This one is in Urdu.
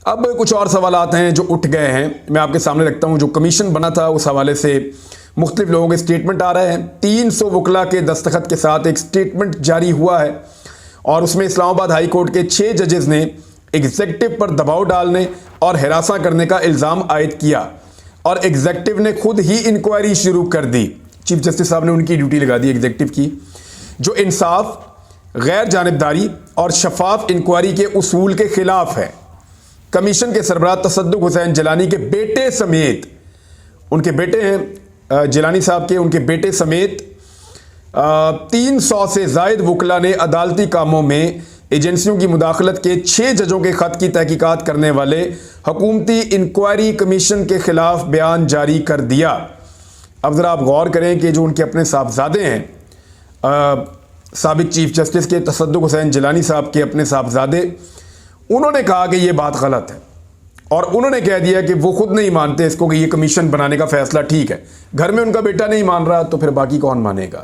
اب کچھ اور سوالات ہیں جو اٹھ گئے ہیں، میں آپ کے سامنے رکھتا ہوں۔ جو کمیشن بنا تھا اس حوالے سے مختلف لوگوں کے سٹیٹمنٹ آ رہے ہیں۔ 300 وکلاء کے دستخط کے ساتھ ایک سٹیٹمنٹ جاری ہوا ہے، اور اس میں اسلام آباد ہائی کورٹ کے 6 ججز نے ایگزیکٹو پر دباؤ ڈالنے اور ہراساں کرنے کا الزام عائد کیا، اور ایگزیکٹو نے خود ہی انکوائری شروع کر دی۔ چیف جسٹس صاحب نے ان کی ڈیوٹی لگا دی ایگزیکٹو کی، جو انصاف، غیر جانبداری اور شفاف انکوائری کے اصول کے خلاف ہے۔ کمیشن کے سربراہ تصدق حسین جیلانی کے بیٹے سمیت، ان کے بیٹے ہیں جیلانی صاحب کے، ان کے بیٹے سمیت 300 سے زائد وکلاء نے عدالتی کاموں میں ایجنسیوں کی مداخلت کے 6 ججوں کے خط کی تحقیقات کرنے والے حکومتی انکوائری کمیشن کے خلاف بیان جاری کر دیا۔ اب ذرا آپ غور کریں کہ جو ان کے اپنے صاحبزادے ہیں، سابق چیف جسٹس کے تصدق حسین جیلانی صاحب کے اپنے صاحبزادے، انہوں نے کہا کہ یہ بات غلط ہے، اور انہوں نے کہہ دیا کہ وہ خود نہیں مانتے اس کو کہ یہ کمیشن بنانے کا فیصلہ ٹھیک ہے۔ گھر میں ان کا بیٹا نہیں مان رہا تو پھر باقی کون مانے گا؟